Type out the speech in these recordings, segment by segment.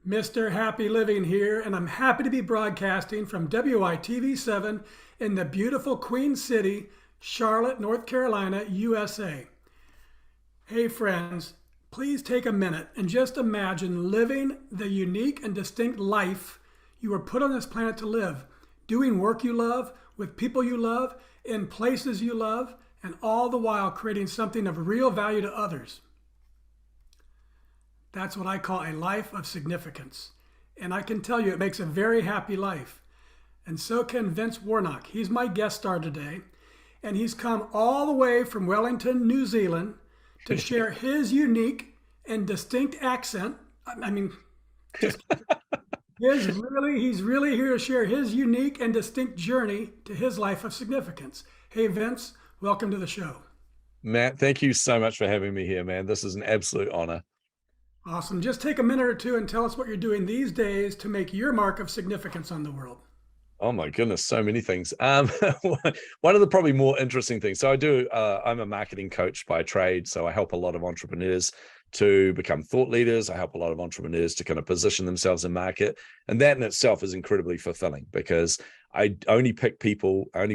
Mr. Happy Living here, and I'm happy to be broadcasting from WITV7 in the beautiful Queen City, Charlotte, North Carolina, USA. Hey friends, please take a minute and just imagine living the unique and distinct life you were put on this planet to live, doing work you love, with people you love, in places you love, and all the while creating something of real value to others. That's what I call a life of significance. And I can tell you it makes a very happy life. And so can Vince Warnock. He's my guest star today. And he's come all the way from Wellington, New Zealand to share his unique and distinct accent. I mean, just he's really here to share his unique and distinct journey to his life of significance. Hey, Vince, welcome to the show. Matt, thank you so much for having me here, man. This is an absolute honor. Awesome. Just take a minute or two and tell us what you're doing these days to make your mark of significance on the world. Oh my goodness, so many things. One of the probably more interesting things. So I'm a marketing coach by trade. So I help a lot of entrepreneurs to become thought leaders. I help a lot of entrepreneurs to kind of position themselves in market. And that in itself is incredibly fulfilling because I only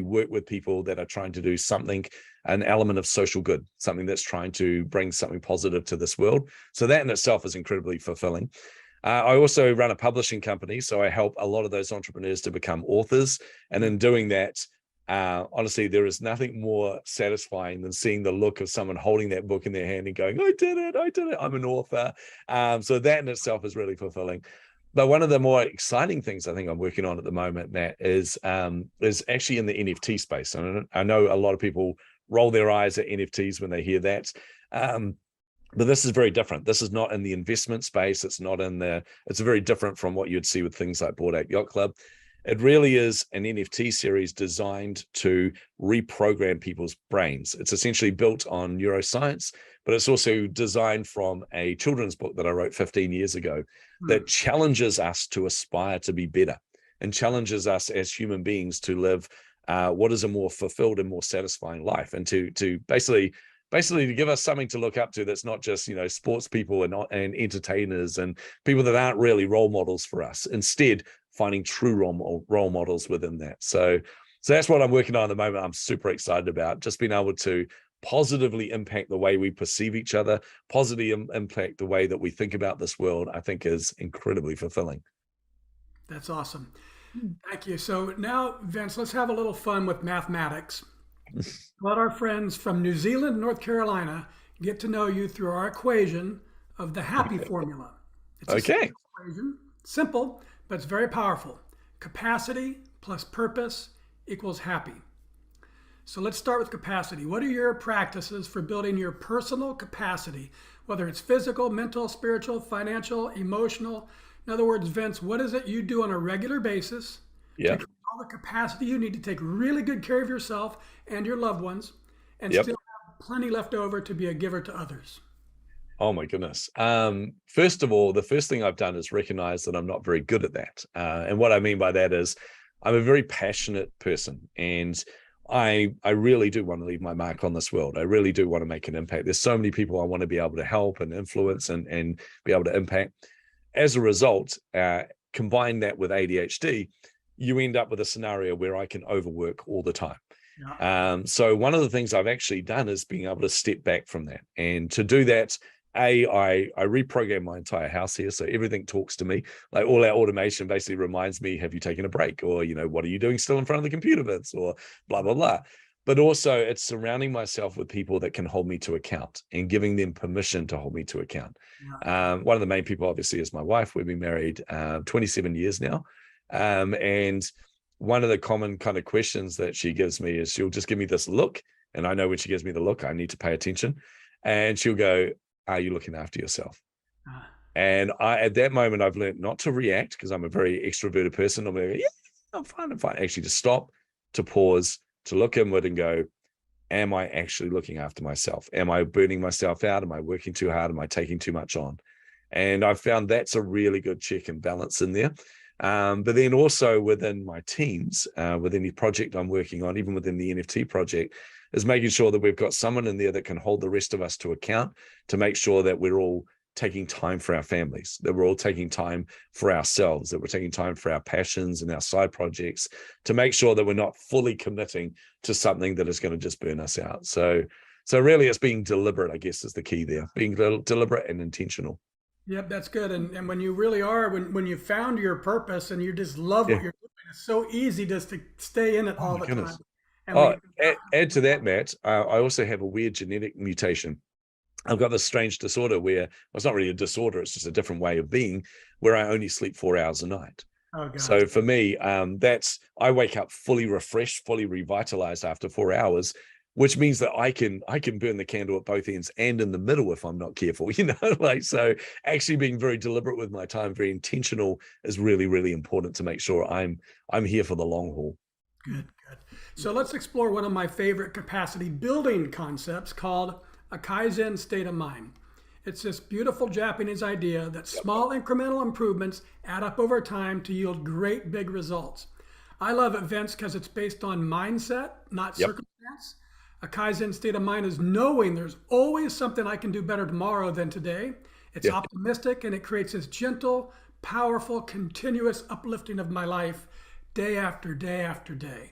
work with people that are trying to do something, an element of social good, something that's trying to bring something positive to this world. So that in itself is incredibly fulfilling. I also run a publishing company, so I help a lot of those entrepreneurs to become authors. And in doing that, honestly, there is nothing more satisfying than seeing the look of someone holding that book in their hand and going, I did it, I'm an author. So that in itself is really fulfilling. But one of the more exciting things I think I'm working on at the moment, Matt, is actually in the NFT space. And I know a lot of people roll their eyes at NFTs when they hear that. But this is very different. This is not in the investment space. It's very different from what you'd see with things like Bored Ape Yacht Club. It really is an NFT series designed to reprogram people's brains. It's essentially built on neuroscience, but it's also designed from a children's book that I wrote 15 years ago that challenges us to aspire to be better and challenges us as human beings to live what is a more fulfilled and more satisfying life, and to basically to give us something to look up to that's not just, sports people and entertainers and people that aren't really role models for us. Instead, finding true role models within that. So that's what I'm working on at the moment. I'm super excited about just being able to positively impact the way we perceive each other, positively impact the way that we think about this world. I think is incredibly fulfilling. That's awesome. Thank you. So now, Vince, let's have a little fun with mathematics. Let our friends from New Zealand, North Carolina, get to know you through our equation of the happy formula. It's a Okay. simple equation, simple, but it's very powerful. Capacity plus purpose equals happy. So let's start with capacity. What are your practices for building your personal capacity, whether it's physical, mental, spiritual, financial, emotional? In other words, Vince, what is it you do on a regular basis Yeah. to all the capacity you need to take really good care of yourself and your loved ones and Yep. still have plenty left over to be a giver to others? Oh my goodness. First of all, the first thing I've done is recognize that I'm not very good at that. And what I mean by that is I'm a very passionate person, and I really do want to leave my mark on this world. I really do want to make an impact. There's so many people I want to be able to help and influence and be able to impact. As a result, combine that with ADHD, you end up with a scenario where I can overwork all the time. Yeah. So one of the things I've actually done is being able to step back from that. And to do that, I reprogram my entire house here. So everything talks to me. Like all our automation basically reminds me, have you taken a break? Or, what are you doing still in front of the computer, Vince? Or blah, blah, blah. But also it's surrounding myself with people that can hold me to account and giving them permission to hold me to account. Yeah. One of the main people, obviously, is my wife. We've been married 27 years now. And one of the common kind of questions that she gives me is she'll just give me this look. And I know when she gives me the look, I need to pay attention. And she'll go, are you looking after yourself? And at that moment, I've learned not to react because I'm a very extroverted person. I'm like, yeah, I'm fine. Actually, to stop, to pause, to look inward and go, am I actually looking after myself? Am I burning myself out? Am I working too hard? Am I taking too much on? And I found that's a really good check and balance in there. But then also within my teams, within the project I'm working on, even within the NFT project, is making sure that we've got someone in there that can hold the rest of us to account to make sure that we're all taking time for our families, that we're all taking time for ourselves, that we're taking time for our passions and our side projects, to make sure that we're not fully committing to something that is going to just burn us out. So really it's being deliberate, I guess, is the key there, being deliberate and intentional. Yep, that's good. And when you really are, when you found your purpose and you just love what Yeah. you're doing, it's so easy just to stay in it Oh all my the time. goodness. And Oh, we, add to that, Matt, I also have a weird genetic mutation. I've got this strange disorder where, well, it's not really a disorder, it's just a different way of being, where I only sleep 4 hours a night. oh gosh, So for me, I wake up fully refreshed, fully revitalized after 4 hours, which means that I can burn the candle at both ends and in the middle if I'm not careful, like, so actually being very deliberate with my time, very intentional, is really, really important to make sure I'm here for the long haul. good, good. So let's explore one of my favorite capacity building concepts called a Kaizen state of mind. It's this beautiful Japanese idea that small incremental improvements add up over time to yield great big results. I love it, Vince, because it's based on mindset, not Yep. circumstance. A Kaizen state of mind is knowing there's always something I can do better tomorrow than today. It's Yeah. optimistic and it creates this gentle, powerful, continuous uplifting of my life day after day after day.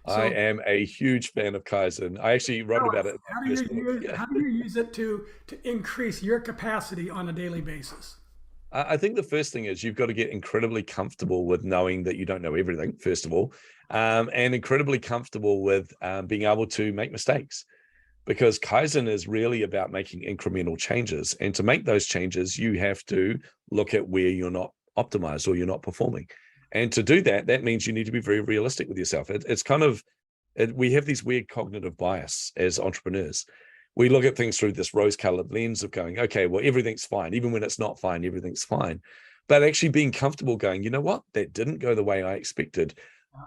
I So am a huge fan of Kaizen. I actually wrote tell about us, it in my first book. Yeah. how do you use it to increase your capacity on a daily basis? I think the first thing is you've got to get incredibly comfortable with knowing that you don't know everything, first of all, and incredibly comfortable with being able to make mistakes, because Kaizen is really about making incremental changes. And to make those changes, you have to look at where you're not optimized or you're not performing. And to do that, that means you need to be very realistic with yourself. It's kind of, we have these weird cognitive bias as entrepreneurs. We look at things through this rose-colored lens of going, okay, well, everything's fine. Even when it's not fine, everything's fine. But actually being comfortable going, you know what? That didn't go the way I expected.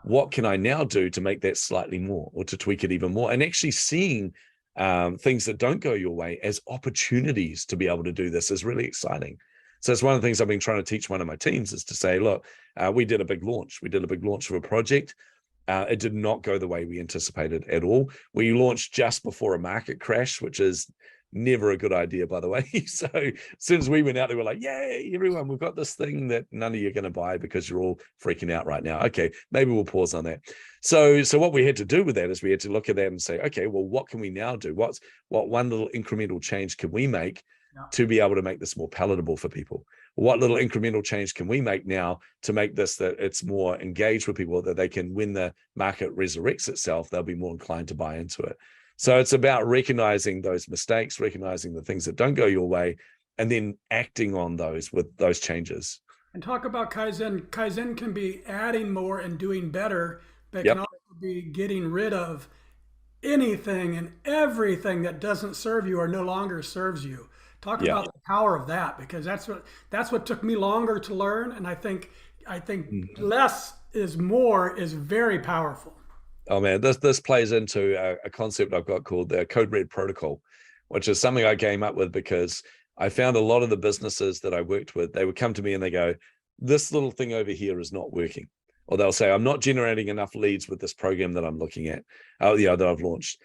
What can I now do to make that slightly more, or to tweak it even more? And actually seeing things that don't go your way as opportunities to be able to do this is really exciting. So it's one of the things I've been trying to teach one of my teams, is to say, look, we did a big launch. We did a big launch of a project. It did not go the way we anticipated at all. We launched just before a market crash, which is never a good idea, by the way. So as soon as we went out, they were like, yay, everyone, we've got this thing that none of you are going to buy because you're all freaking out right now. Okay, maybe we'll pause on that. So what we had to do with that is we had to look at that and say, okay, well, what can we now do? What one little incremental change can we make to be able to make this more palatable for people? What little incremental change can we make now to make this, that it's more engaged with people, that they can, when the market resurrects itself, they'll be more inclined to buy into it. So it's about recognizing those mistakes, recognizing the things that don't go your way, and then acting on those with those changes. And talk about Kaizen. Kaizen can be adding more and doing better, but can Yep. also be getting rid of anything and everything that doesn't serve you or no longer serves you. Talk Yeah. about the power of that, because that's what took me longer to learn, and I think less is more is very powerful. Oh man, this plays into a concept I've got called the Code Red Protocol, which is something I came up with because I found a lot of the businesses that I worked with, they would come to me and they go, this little thing over here is not working. Or they'll say, I'm not generating enough leads with this program that I'm looking at, that I've launched.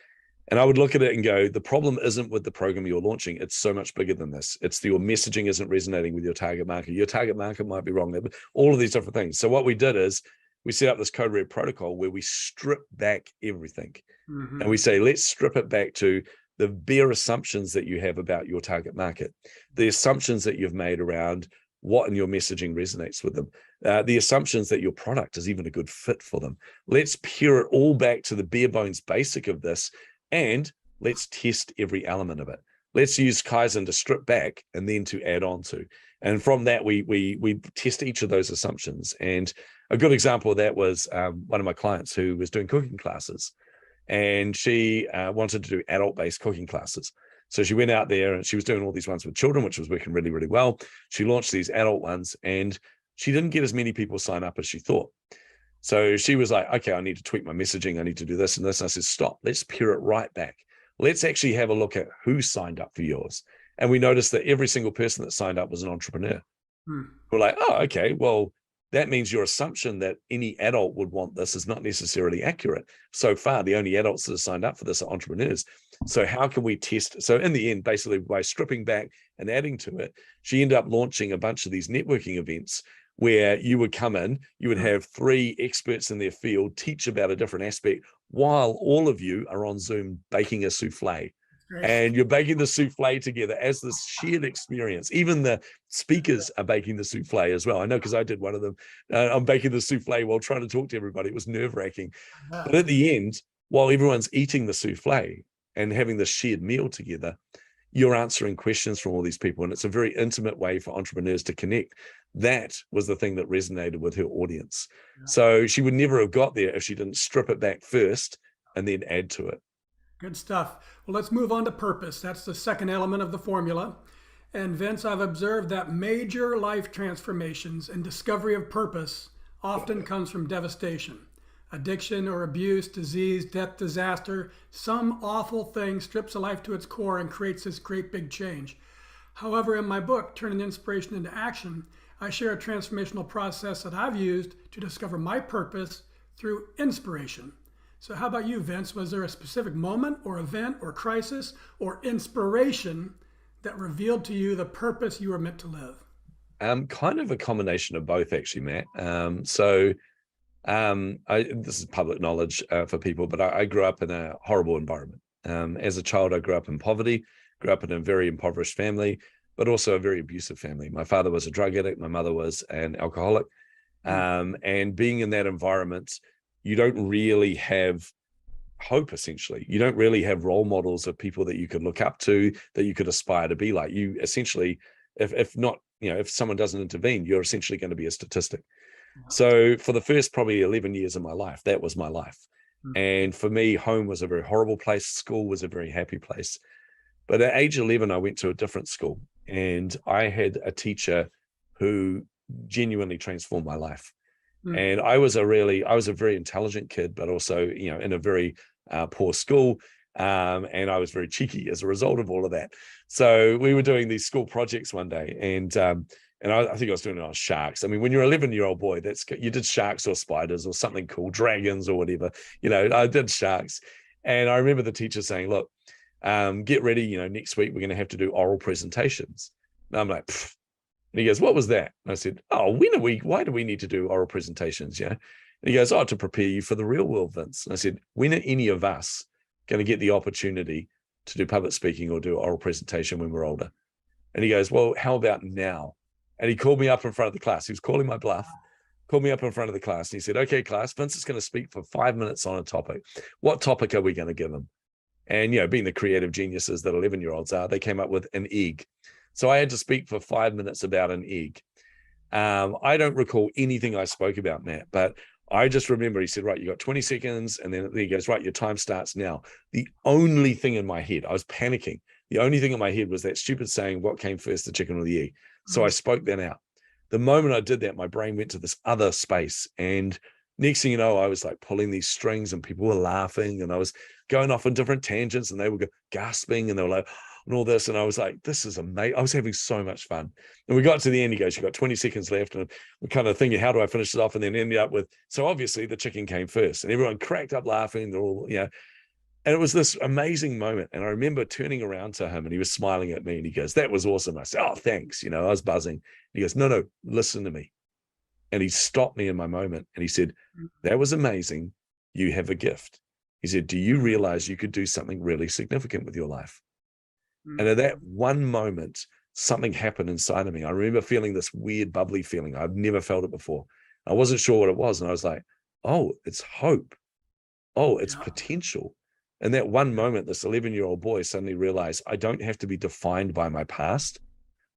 And I would look at it and go, the problem isn't with the program you're launching. It's so much bigger than this. It's your messaging isn't resonating with your target market. Your target market might be wrong there, but all of these different things. So what we did is we set up this Code Red protocol where we strip back everything. Mm-hmm. And we say, let's strip it back to the bare assumptions that you have about your target market, the assumptions that you've made around what in your messaging resonates with them, the assumptions that your product is even a good fit for them. Let's pare it all back to the bare bones basic of this, and let's test every element of it. Let's use Kaizen to strip back and then to add on to. And from that, we test each of those assumptions. And a good example of that was one of my clients who was doing cooking classes, and she wanted to do adult-based cooking classes. So she went out there and she was doing all these ones with children, which was working really, really well. She launched these adult ones and she didn't get as many people sign up as she thought. So she was like, okay, I need to tweak my messaging. I need to do this and this. And I said, stop, let's pare it right back. Let's actually have a look at who signed up for yours. And we noticed that every single person that signed up was an entrepreneur. We're like, oh, okay, well, that means your assumption that any adult would want this is not necessarily accurate. So far, the only adults that have signed up for this are entrepreneurs. So how can we test? So in the end, basically by stripping back and adding to it, she ended up launching a bunch of these networking events where you would come in, you would have 3 experts in their field teach about a different aspect while all of you are on Zoom baking a souffle. And you're baking the souffle together as this shared experience. Even the speakers are baking the souffle as well. I know because I did one of them. I'm baking the souffle while trying to talk to everybody. It was nerve-wracking. But at the end, while everyone's eating the souffle and having this shared meal together, you're answering questions from all these people. And it's a very intimate way for entrepreneurs to connect. That was the thing that resonated with her audience. So she would never have got there if she didn't strip it back first and then add to it. Good stuff. Well, let's move on to purpose. That's the second element of the formula. And Vince, I've observed that major life transformations and discovery of purpose often comes from devastation. Addiction or abuse, disease, death, disaster, some awful thing strips a life to its core and creates this great big change. However, in my book, Turning Inspiration into Action, I share a transformational process that I've used to discover my purpose through inspiration. So how about you, Vince? Was there a specific moment or event or crisis or inspiration that revealed to you the purpose you were meant to live? Kind of a combination of both, actually, Matt. This is public knowledge for people, but I grew up in a horrible environment. As a child, I grew up in poverty, grew up in a very impoverished family, but also a very abusive family. My father was a drug addict. My mother was an alcoholic. And being in that environment, you don't really have hope, essentially. You don't really have role models of people that you could look up to, that you could aspire to be like. You essentially, if not, if someone doesn't intervene, you're essentially going to be a statistic. So for the first probably 11 years of my life, that was my life. And for me, home was a very horrible place. School was a very happy place. But at age 11, I went to a different school, and I had a teacher who genuinely transformed my life. And I was a very intelligent kid, but also, in a very poor school. And I was very cheeky as a result of all of that. So we were doing these school projects one day, and I think I was doing it on sharks. I mean, when you're an 11-year-old boy, you did sharks or spiders or something cool, dragons or whatever. I did sharks. And I remember the teacher saying, look, get ready, next week we're going to have to do oral presentations. And I'm like, pfft. And he goes, what was that? And I said, why do we need to do oral presentations? And he goes, to prepare you for the real world, Vince. And I said, when are any of us going to get the opportunity to do public speaking or do oral presentation when we're older? And he goes, well, how about now? And he called me up in front of the class. He was calling my bluff, called me up in front of the class. And he said, okay, class, Vince is going to speak for 5 minutes on a topic. What topic are we going to give him? And, being the creative geniuses that 11-year-olds are, they came up with an egg. So I had to speak for 5 minutes about an egg. I don't recall anything I spoke about, Matt, but I just remember he said, right, you got 20 seconds. And then he goes, right, your time starts now. The only thing in my head, I was panicking. The only thing in my head was that stupid saying, what came first, the chicken or the egg? So I spoke that out. The moment I did that, my brain went to this other space. And next thing you know, I was like pulling these strings and people were laughing and I was going off on different tangents and they were gasping and they were like, and all this. And I was like, this is amazing. I was having so much fun. And we got to the end. He goes, you got 20 seconds left. And we're kind of thinking, how do I finish it off? And then ended up with, so obviously the chicken came first and everyone cracked up laughing. They're all, and it was this amazing moment. And I remember turning around to him and he was smiling at me and he goes, that was awesome. I said, oh, thanks. I was buzzing. And he goes, no, listen to me. And he stopped me in my moment and he said, that was amazing. You have a gift. He said, do you realize you could do something really significant with your life? And at that one moment, something happened inside of me. I remember feeling this weird bubbly feeling. I've never felt it before. I wasn't sure what it was. And I was like, oh, it's hope. Oh, it's potential. And that one moment, this 11-year-old boy suddenly realized I don't have to be defined by my past.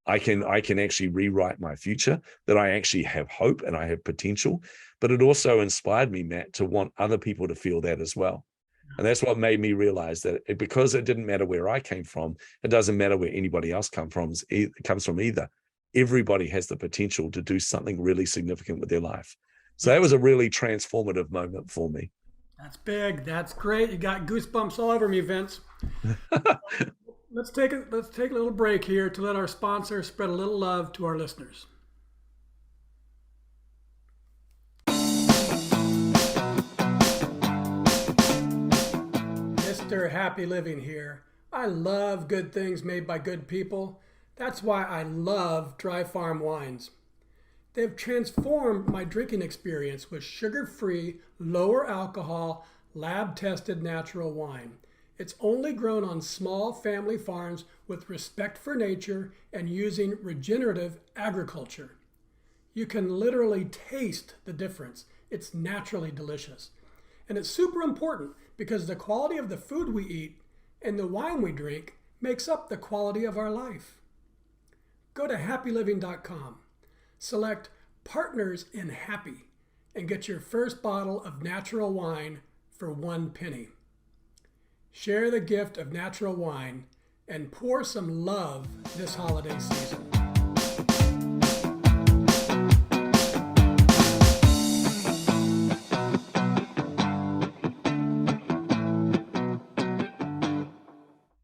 I can actually rewrite my future, that I actually have hope and I have potential. But it also inspired me, Matt, to want other people to feel that as well. And that's what made me realize that because it didn't matter where I came from, it doesn't matter where anybody else comes from either. Everybody has the potential to do something really significant with their life. So that was a really transformative moment for me. That's big. That's great. You got goosebumps all over me, Vince. Let's take a little break here to let our sponsor spread a little love to our listeners. Mr. Happy Living here. I love good things made by good people. That's why I love Dry Farm wines. They've transformed my drinking experience with sugar-free, lower alcohol, lab-tested natural wine. It's only grown on small family farms with respect for nature and using regenerative agriculture. You can literally taste the difference. It's naturally delicious. And it's super important because the quality of the food we eat and the wine we drink makes up the quality of our life. Go to happyliving.com, select Partners in Happy, and get your first bottle of natural wine for 1 penny. Share the gift of natural wine and pour some love this holiday season.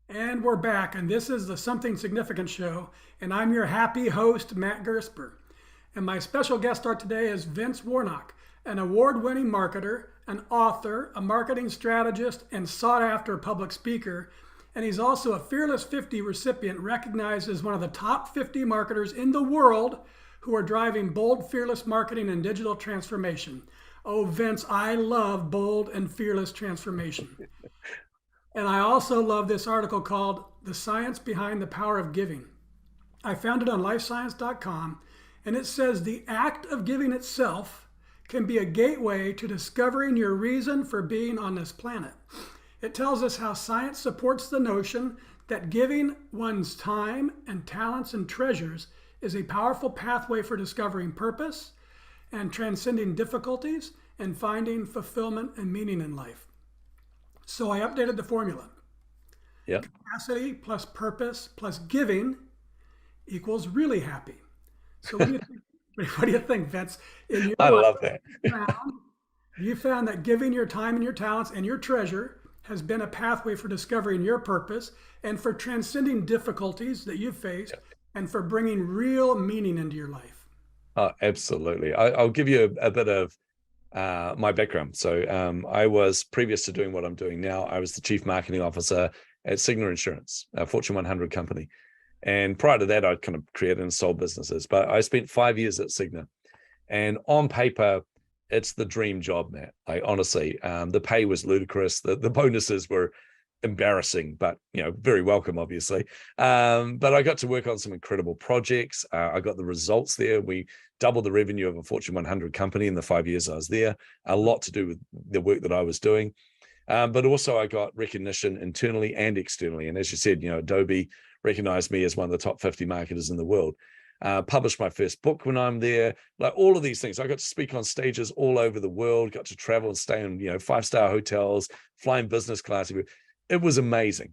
And we're back, and this is the Something Significant Show, and I'm your happy host, Matt Gersper. And my special guest star today is Vince Warnock, an award-winning marketer, an author, a marketing strategist, and sought-after public speaker. And he's also a Fearless 50 recipient, recognized as one of the top 50 marketers in the world who are driving bold, fearless marketing and digital transformation. Oh, Vince, I love bold and fearless transformation. And I also love this article called The Science Behind the Power of Giving. I found it on lifescience.com, and it says the act of giving itself can be a gateway to discovering your reason for being on this planet. It tells us how science supports the notion that giving one's time and talents and treasures is a powerful pathway for discovering purpose and transcending difficulties and finding fulfillment and meaning in life. So I updated the formula. Yeah. Capacity plus purpose plus giving equals really happy. So what do you think, Vince? In your I life, love that. you found that giving your time and your talents and your treasure has been a pathway for discovering your purpose and for transcending difficulties that you've faced and for bringing real meaning into your life. Oh, absolutely. I'll give you a bit of my background. So I was, previous to doing what I'm doing now, I was the chief marketing officer at Cigna Insurance, a Fortune 100 company. And prior to that, I'd kind of created and sold businesses. But I spent 5 years at Cigna. And on paper, it's the dream job, Matt. Like, honestly, the pay was ludicrous. The bonuses were embarrassing, but very welcome, obviously. But I got to work on some incredible projects. I got the results there. We doubled the revenue of a Fortune 100 company in the 5 years I was there. A lot to do with the work that I was doing. But also I got recognition internally and externally. And as you said, Adobe recognized me as one of the top 50 marketers in the world. Published my first book when I'm there, like all of these things. I got to speak on stages all over the world, got to travel and stay in, 5-star hotels, flying business class. It was amazing,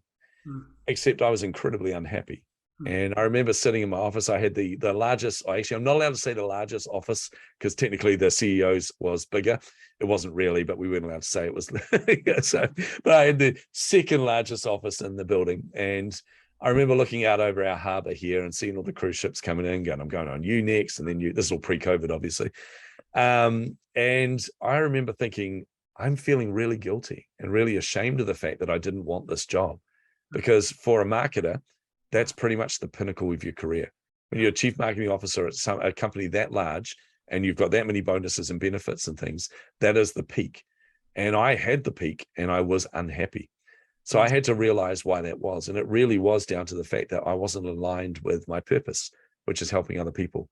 except I was incredibly unhappy. And I remember sitting in my office. I had the largest, actually, I'm not allowed to say the largest office because technically the CEO's was bigger. It wasn't really, but we weren't allowed to say it was. But I had the second largest office in the building. And I remember looking out over our harbor here and seeing all the cruise ships coming in, going, I'm going on you next. And then this is all pre-COVID, obviously. And I remember thinking, I'm feeling really guilty and really ashamed of the fact that I didn't want this job. Because for a marketer, that's pretty much the pinnacle of your career. When you're a chief marketing officer at a company that large and you've got that many bonuses and benefits and things, that is the peak. And I had the peak and I was unhappy. So I had to realize why that was. And it really was down to the fact that I wasn't aligned with my purpose, which is helping other people.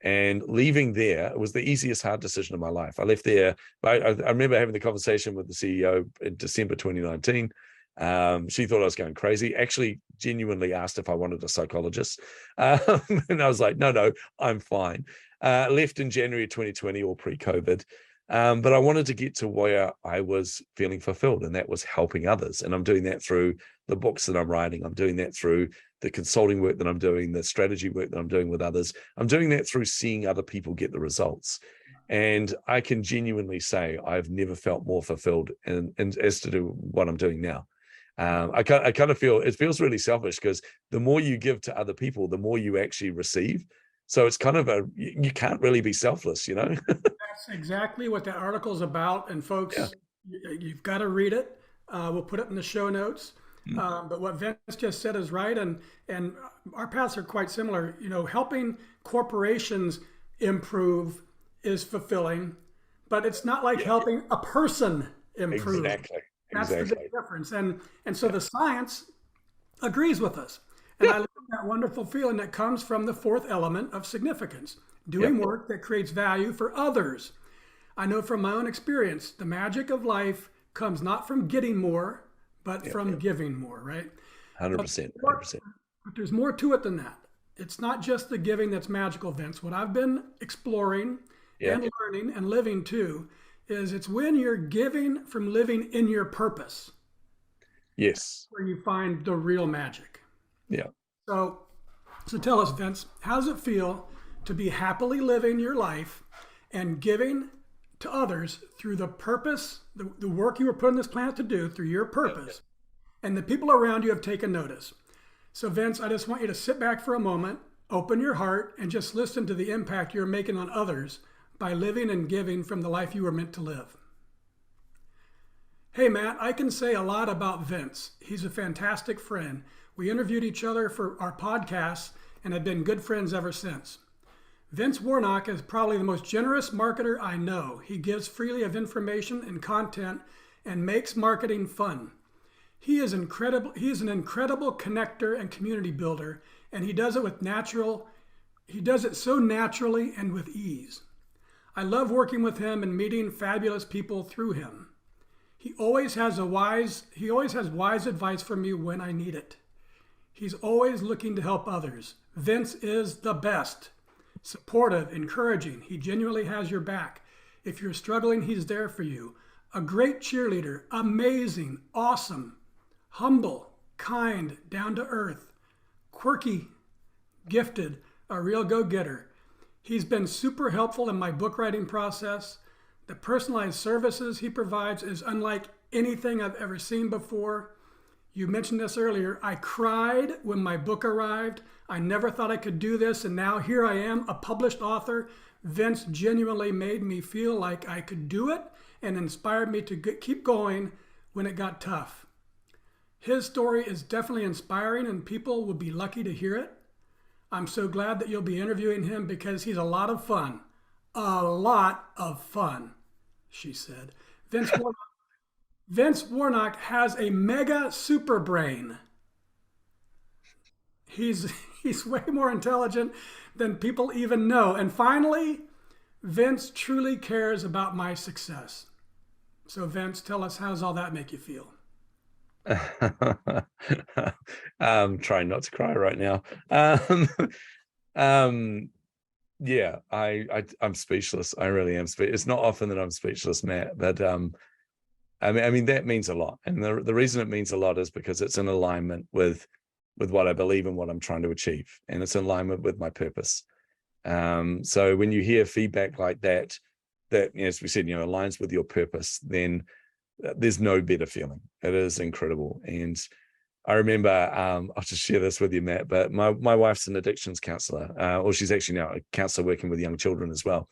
And leaving there, it was the easiest hard decision of my life. I left there. I remember having the conversation with the CEO in December 2019. She thought I was going crazy, actually genuinely asked if I wanted a psychologist. And I was like, no, I'm fine. Left in January 2020, all pre-COVID. But I wanted to get to where I was feeling fulfilled, and that was helping others. And I'm doing that through the books that I'm writing. I'm doing that through the consulting work that I'm doing, the strategy work that I'm doing with others. I'm doing that through seeing other people get the results. And I can genuinely say I've never felt more fulfilled and as to do what I'm doing now. I kind of feel it feels really selfish because the more you give to other people, the more you actually receive. So it's kind of you can't really be selfless, That's exactly what that article is about. And folks, you've got to read it. We'll put it in the show notes. But what Vince just said is right, and our paths are quite similar. You know, helping corporations improve is fulfilling, but it's not like helping a person improve. Exactly. That's the Exactly. big difference. And so the science agrees with us. And I Yeah. love that wonderful feeling that comes from the fourth element of significance, doing Yep. work that creates value for others. I know from my own experience, the magic of life comes not from getting more, but Yep. from giving more, right? 100%. 100%. But there's more to it than that. It's not just the giving that's magical, Vince. What I've been exploring Yeah. and learning and living too is it's when you're giving from living in your purpose Yes. where you find the real magic. Yeah. So, so tell us, Vince, how does it feel to be happily living your life and giving to others through the purpose, the work you were put on this planet to do through your purpose, and the people around you have taken notice? So, Vince, I just want you to sit back for a moment, open your heart, and just listen to the impact you're making on others by living and giving from the life you were meant to live. Hey, Matt, I can say a lot about Vince. He's a fantastic friend. We interviewed each other for our podcasts and have been good friends ever since. Vince Warnock is probably the most generous marketer I know. He gives freely of information and content and makes marketing fun. He is incredible. He is an incredible connector and community builder, and he does it so naturally and with ease. I love working with him and meeting fabulous people through him. He always has wise advice for me when I need it. He's always looking to help others. Vince is the best. Supportive, encouraging. He genuinely has your back. If you're struggling, he's there for you. A great cheerleader, amazing, awesome, humble, kind, down to earth, quirky, gifted, a real go-getter. He's been super helpful in my book writing process. The personalized services he provides is unlike anything I've ever seen before. You mentioned this earlier. I cried when my book arrived. I never thought I could do this, and now here I am, a published author. Vince genuinely made me feel like I could do it and inspired me to keep going when it got tough. His story is definitely inspiring, and people will be lucky to hear it. I'm so glad that you'll be interviewing him because he's a lot of fun. A lot of fun, she said. Vince Warnock has a mega super brain. He's way more intelligent than people even know. And finally, Vince truly cares about my success. So Vince, tell us, how does all that make you feel? I'm trying not to cry right now. Um, yeah, I'm speechless. I really am. It's not often that I'm speechless, Matt, but I mean that means a lot. And the reason it means a lot is because it's in alignment with what I believe and what I'm trying to achieve, and it's in alignment with my purpose. So when you hear feedback like that, as we said, aligns with your purpose, then there's no better feeling. It is incredible. And I remember, I'll just share this with you, Matt, but my wife's an addictions counselor, or she's actually now a counselor working with young children as well.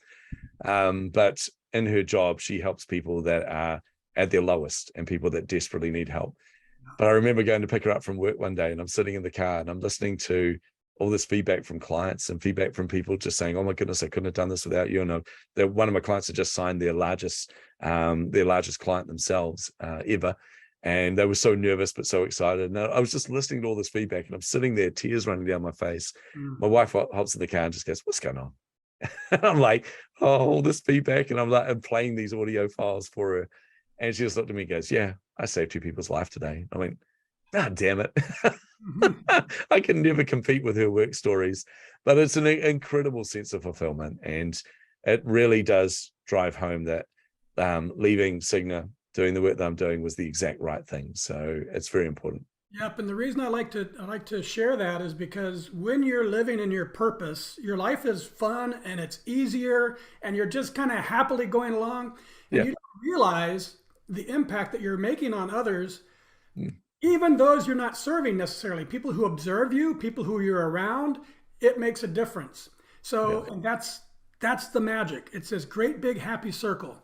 But in her job, she helps people that are at their lowest and people that desperately need help. But I remember going to pick her up from work one day, and I'm sitting in the car and I'm listening to all this feedback from clients and feedback from people just saying, "Oh my goodness, I couldn't have done this without you." And one of my clients had just signed their largest client themselves ever. And they were so nervous, but so excited. And I was just listening to all this feedback, and I'm sitting there, tears running down my face. My wife hops in the car and just goes, "What's going on?" And I'm like, "Oh, all this feedback." And I'm playing these audio files for her. And she just looked at me and goes, "Yeah, I saved 2 people's life today." I went, "Ah, damn it." I can never compete with her work stories, but it's an incredible sense of fulfillment. And it really does drive home that leaving Cigna, doing the work that I'm doing, was the exact right thing. So it's very important. Yep, and the reason I like to share that is because when you're living in your purpose, your life is fun and it's easier, and you're just kind of happily going along, and Yeah. you don't realize the impact that you're making on others, Mm. even those you're not serving necessarily. People who observe you, people who you're around, it makes a difference. So, Yeah. and that's the magic. It's this great big happy circle.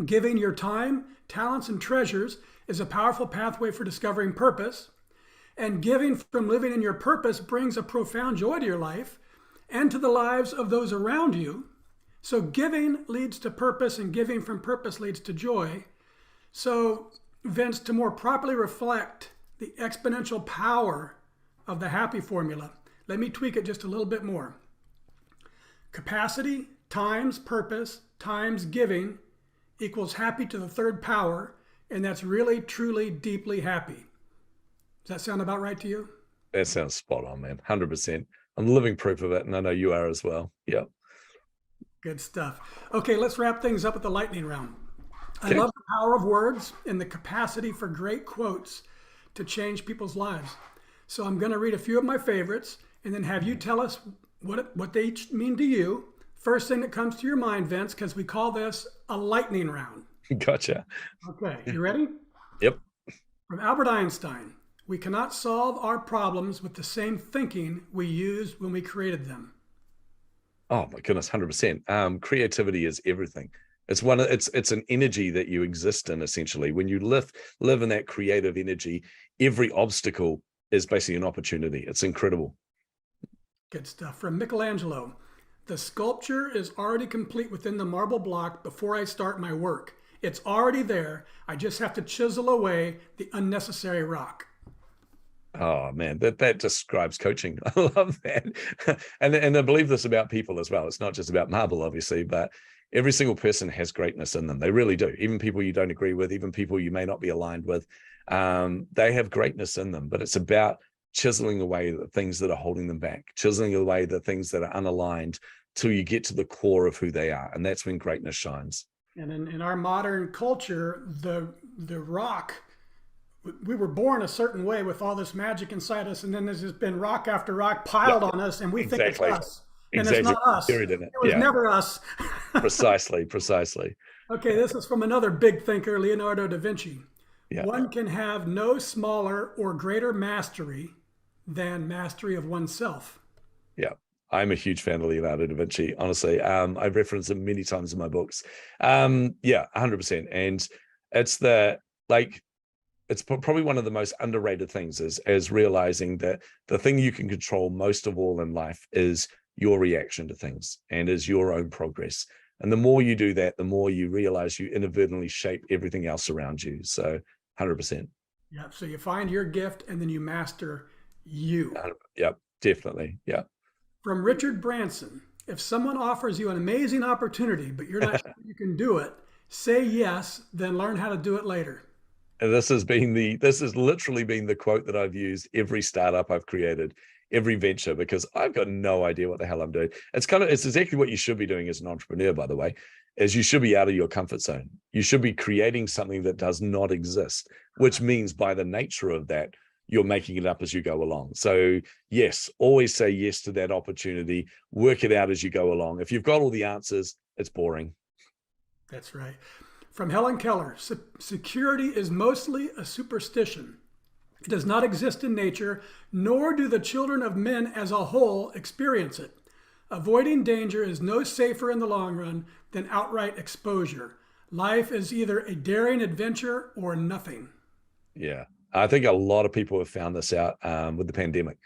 Giving your time, talents, and treasures is a powerful pathway for discovering purpose. And giving from living in your purpose brings a profound joy to your life and to the lives of those around you. So giving leads to purpose, and giving from purpose leads to joy. So, Vince, to more properly reflect the exponential power of the happy formula, let me tweak it just a little bit more. Capacity times purpose times giving equals happy to the third power, and that's really, truly, deeply happy. Does that sound about right to you? That sounds spot on, man. 100%. I'm living proof of it, and I know you are as well. Yeah. Good stuff. Okay, let's wrap things up with the lightning round. Okay. I love the power of words and the capacity for great quotes to change people's lives. So I'm going to read a few of my favorites and then have you tell us what they each mean to you. First thing that comes to your mind, Vince, because we call this a lightning round. Gotcha. Okay, you ready? Yep. From Albert Einstein, we cannot solve our problems with the same thinking we used when we created them. Oh my goodness, 100%. Creativity is everything. It's an energy that you exist in, essentially. When you live in that creative energy, every obstacle is basically an opportunity. It's incredible. Good stuff. From Michelangelo, the sculpture is already complete within the marble block before I start my work. It's already there. I just have to chisel away the unnecessary rock. Oh man, that describes coaching. I love that. And I believe this about people as well. It's not just about marble, obviously, but every single person has greatness in them. They really do. Even people you don't agree with, even people you may not be aligned with, they have greatness in them. But it's about chiseling away the things that are holding them back, chiseling away the things that are unaligned till you get to the core of who they are. And that's when greatness shines. And in our modern culture, the rock, we were born a certain way with all this magic inside us, and then there's just been rock after rock piled on us, and we think it's us. And it's not us. It was never us. Precisely. Okay, this is from another big thinker, Leonardo da Vinci. Yeah. One can have no smaller or greater mastery than mastery of oneself. Yeah. I'm a huge fan of Leonardo da Vinci, honestly. I've referenced him many times in my books. Yeah, 100%. And it's probably one of the most underrated things is realizing that the thing you can control most of all in life is your reaction to things and is your own progress. And the more you do that, the more you realize you inadvertently shape everything else around you. So 100%. Yeah. So you find your gift and then you master you. Yep, definitely. Yeah. From Richard Branson, if someone offers you an amazing opportunity, but you're not sure you can do it, say yes, then learn how to do it later. And this has literally been the quote that I've used every startup I've created, every venture, because I've got no idea what the hell I'm doing. It's exactly what you should be doing as an entrepreneur, by the way, is you should be out of your comfort zone. You should be creating something that does not exist, which means by the nature of that, you're making it up as you go along. So yes, always say yes to that opportunity, work it out as you go along. If you've got all the answers, it's boring. That's right. From Helen Keller, security is mostly a superstition. It does not exist in nature, nor do the children of men as a whole experience it. Avoiding danger is no safer in the long run than outright exposure. Life is either a daring adventure or nothing. Yeah, I think a lot of people have found this out with the pandemic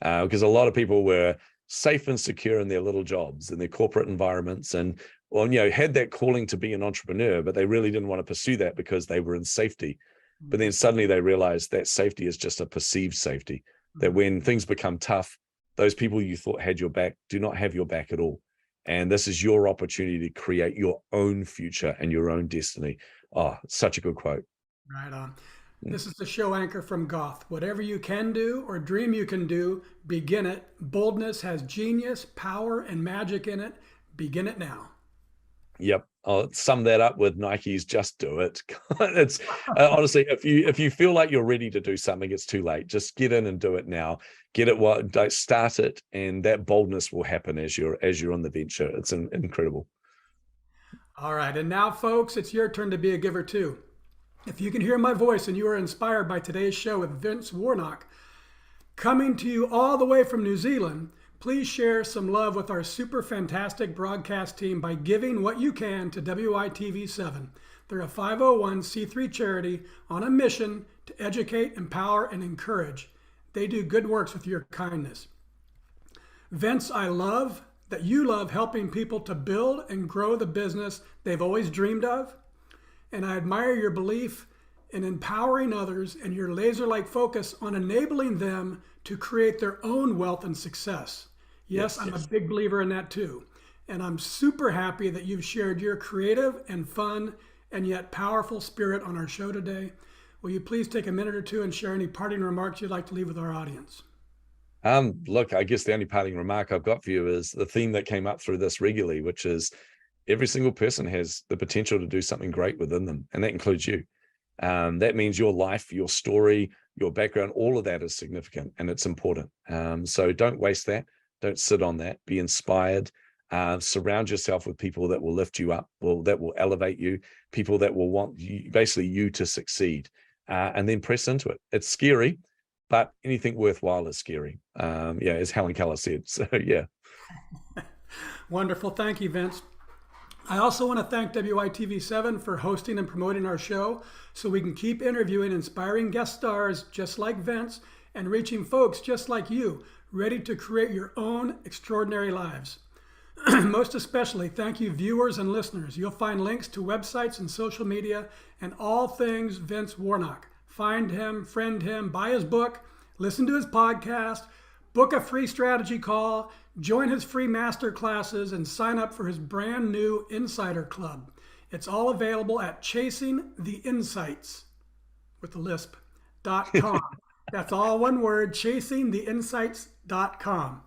because a lot of people were safe and secure in their little jobs and their corporate environments and had that calling to be an entrepreneur, but they really didn't want to pursue that because they were in safety. But then suddenly they realized that safety is just a perceived safety, that when things become tough, those people you thought had your back do not have your back at all. And this is your opportunity to create your own future and your own destiny. Oh, such a good quote. Right on. This is the show anchor from Goth. Whatever you can do or dream you can do, begin it. Boldness has genius, power, and magic in it. Begin it now. Yep. I'll sum that up with Nike's "Just Do It." It's honestly, if you feel like you're ready to do something, it's too late. Just get in and do it now. Start it, and that boldness will happen as you're on the venture. It's incredible. All right, and now, folks, it's your turn to be a giver too. If you can hear my voice and you are inspired by today's show with Vince Warnock, coming to you all the way from New Zealand, please share some love with our super fantastic broadcast team by giving what you can to WITV7. They're a 501c3 charity on a mission to educate, empower, and encourage. They do good works with your kindness. Vince, I love that you love helping people to build and grow the business they've always dreamed of. And I admire your belief in empowering others and your laser-like focus on enabling them to create their own wealth and success. Yes, I'm a big believer in that too. And I'm super happy that you've shared your creative and fun and yet powerful spirit on our show today. Will you please take a minute or two and share any parting remarks you'd like to leave with our audience? Look, I guess the only parting remark I've got for you is the theme that came up through this regularly, which is every single person has the potential to do something great within them, and that includes you. That means your life, your story, your background, all of that is significant and it's important. So don't waste that. Don't sit on that. Be inspired. Surround yourself with people that will lift you up, that will elevate you, people that will want you, basically you to succeed, and then press into it. It's scary, but anything worthwhile is scary. As Helen Keller said. So, yeah. Wonderful. Thank you, Vince. I also want to thank WITV7 for hosting and promoting our show so we can keep interviewing inspiring guest stars just like Vince and reaching folks just like you, ready to create your own extraordinary lives. Most especially, thank you viewers and listeners. You'll find links to websites and social media and all things Vince Warnock. Find him, friend him, buy his book, listen to his podcast, book a free strategy call, join his free master classes, and sign up for his brand new Insider Club. It's all available at chasingtheinsights with a lisp.com. That's all one word, chasingtheinsights.com.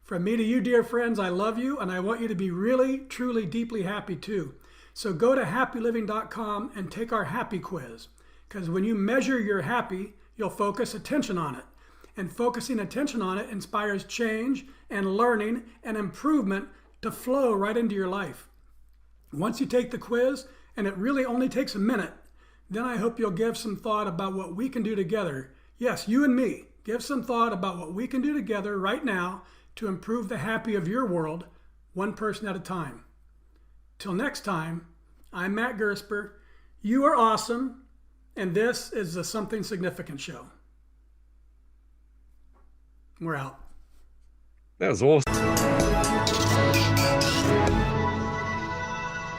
From me to you, dear friends, I love you, and I want you to be really, truly, deeply happy too. So go to happyliving.com and take our happy quiz. Because when you measure your happy, you'll focus attention on it. And focusing attention on it inspires change and learning and improvement to flow right into your life. Once you take the quiz, and it really only takes a minute, then I hope you'll give some thought about what we can do together. Yes, you and me. Give some thought about what we can do together right now to improve the happy of your world, one person at a time. Till next time, I'm Matt Gersper. You are awesome, and this is the Something Significant Show. We're out. That was awesome.